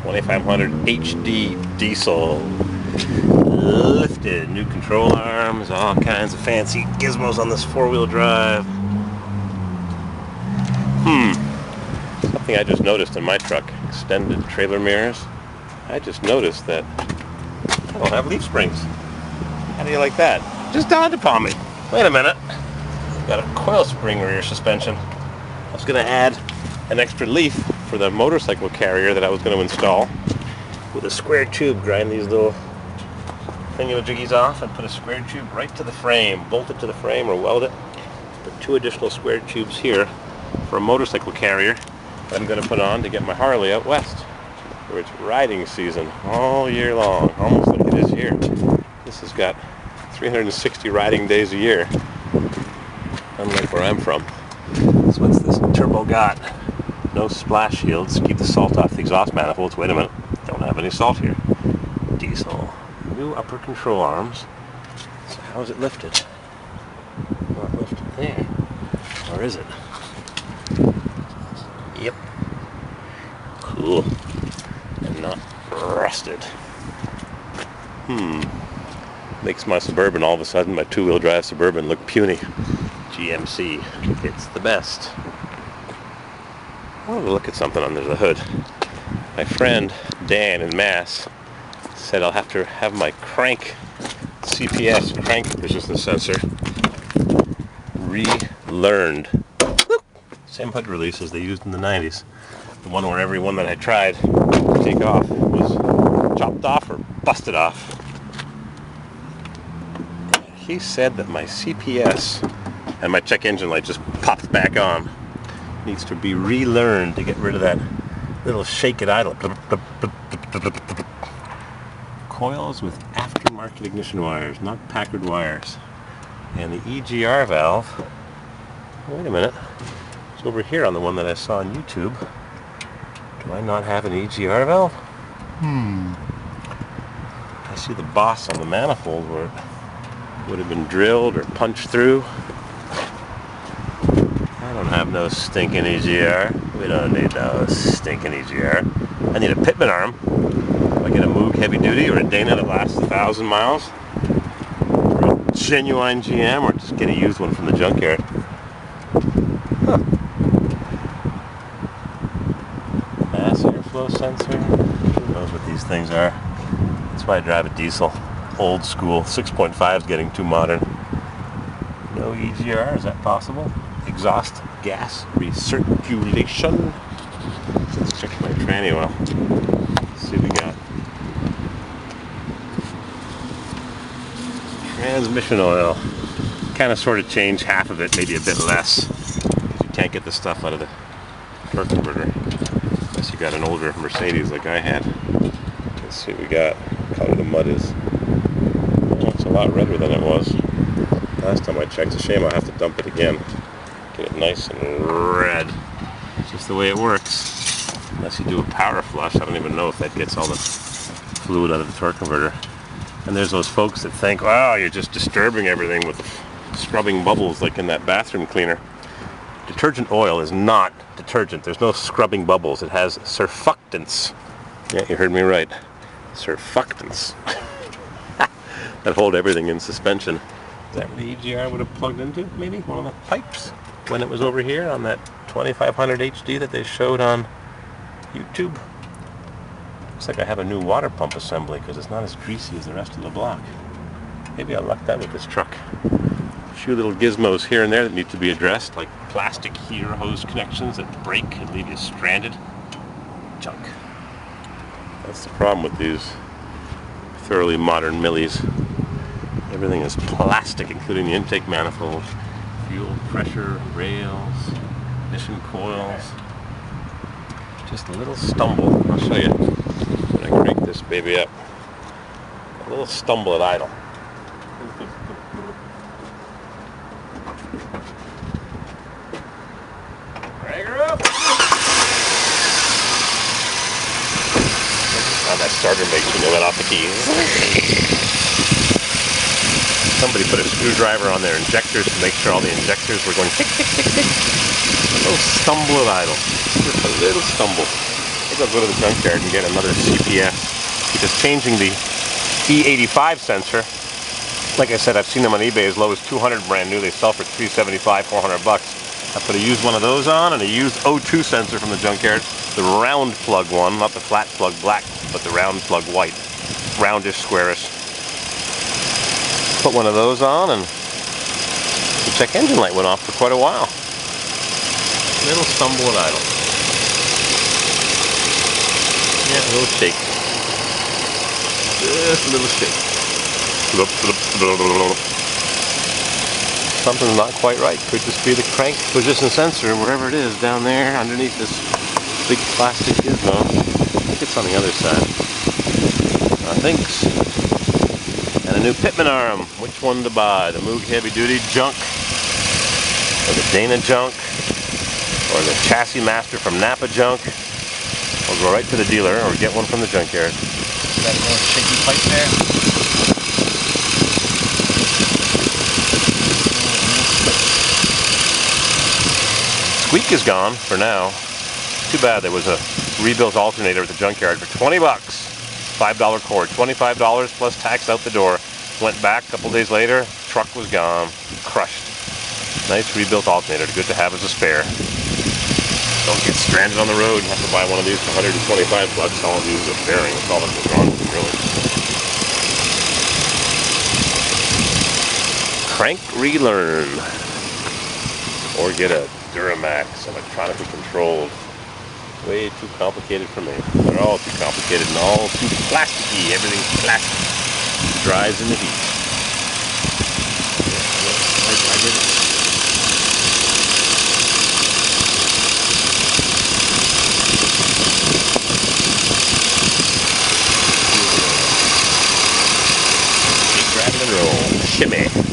2500 HD diesel. Lifted, new control arms, all kinds of fancy gizmos on this four-wheel drive. Something I just noticed in my truck, extended trailer mirrors. I just noticed that I don't have leaf springs. How do you like that? Just dawned upon me. Wait a minute. Got a coil spring rear suspension. I was going to add an extra leaf for the motorcycle carrier that I was going to install with a square tube. Grind these little thingamajiggies off and put a square tube right to the frame. Bolt it to the frame or weld it. Put 2 additional square tubes here for a motorcycle carrier that I'm going to put on to get my Harley out west, where it's riding season all year long, almost like it is here. This has got 360 riding days a year, unlike where I'm from. So what's this turbo got? No splash shields, keep the salt off the exhaust manifolds. Wait a minute, don't have any salt here. Diesel. New upper control arms. So how is it lifted? Not lifted there. Or is it? Yep. Cool. And not rusted. Makes my Suburban, all of a sudden, my 2-wheel drive Suburban, look puny. GMC. It's the best. I want to look at something under the hood. My friend Dan in Mass said I'll have to have my crank CPS, crank resistance sensor, relearned. Same hood release as they used in the 90s. The one where every one that I tried to take off was chopped off or busted off. He said that my CPS and my check engine light just popped back on. Needs to be relearned to get rid of that little shake at idle. Coils with aftermarket ignition wires, not Packard wires. And the EGR valve, wait a minute, it's over here on the one that I saw on YouTube. Do I not have an EGR valve? I see the boss on the manifold where it would have been drilled or punched through. I don't have no stinking EGR. We don't need no stinking EGR. I need a pitman arm. If I get a Moog heavy duty or a Dana that lasts 1,000 miles, or a genuine GM, or just get a used one from the junkyard. Mass airflow sensor. Who knows what these things are? That's why I drive a diesel. Old school. 6.5 is getting too modern. No EGR, is that possible? Exhaust gas recirculation. Let's check my tranny oil. Let's see what we got. Transmission oil. Kind of sort of change half of it, maybe a bit less. Because you can't get the stuff out of the torque converter unless you got an older Mercedes like I had. Let's see what we got. What color the mud is. Oh, it's a lot redder than it was last time I checked. It's a shame I'll have to dump it again. Get it nice and red. It's just the way it works. Unless you do a power flush, I don't even know if that gets all the fluid out of the torque converter. And there's those folks that think, wow, you're just disturbing everything with scrubbing bubbles like in that bathroom cleaner. Detergent oil is not detergent. There's no scrubbing bubbles. It has surfactants. Yeah, you heard me right. Surfactants. That hold everything in suspension. Is that what the EGR would have plugged into, maybe? One of the pipes? When it was over here on that 2500 HD that they showed on YouTube. Looks like I have a new water pump assembly because it's not as greasy as the rest of the block. Maybe I'll luck that with this truck. A few little gizmos here and there that need to be addressed, like plastic heater hose connections that break and leave you stranded. Junk. That's the problem with these thoroughly modern Millis. Everything is plastic, including the intake manifold, fuel pressure, rails, ignition coils. Just a little stumble. I'll show you when I crank this baby up. A little stumble at idle. Crank her up! How that starter makes when you let off the keys. Somebody put a screwdriver on their injectors to make sure all the injectors were going tick, tick, tick, tick. A little stumble at idle. Just a little stumble. think I'll go to the junkyard and get another CPS, because changing the E85 sensor, like I said, I've seen them on eBay as low as 200 brand new. They sell for $375, 400 bucks. I put a used one of those on and a used O2 sensor from the junkyard, the round plug one, not the flat plug black, but the round plug white, roundish, squarish. Put one of those on, and the check engine light went off for quite a while. Little stumble and idle. Yeah, a little shake. Just a little shake. Something's not quite right. Could just be the crank position sensor, wherever it is, down there underneath this big plastic gizmo. I think it's on the other side. Thanks. And a new Pitman arm. Which one to buy? The Moog Heavy Duty junk, or the Dana junk, or the Chassis Master from Napa junk? We'll go right to the dealer or get one from the junkyard. See that little shaky pipe there? Squeak is gone for now. Too bad. There was a rebuilt alternator at the junkyard for 20 bucks. $5 cord, $25 plus tax out the door. Went back a couple days later, truck was gone, crushed. Nice rebuilt alternator, good to have as a spare. Don't get stranded on the road and have to buy one of these for 125 bucks. All of these are bearing. That's all that was wrong with them, really. Crank relearn. Or get a Duramax, electronically controlled. Way too complicated for me. They're all too complicated and all too plasticky. Everything's plastic. Dries in the heat. I did it. Grab it and roll. Shimmy.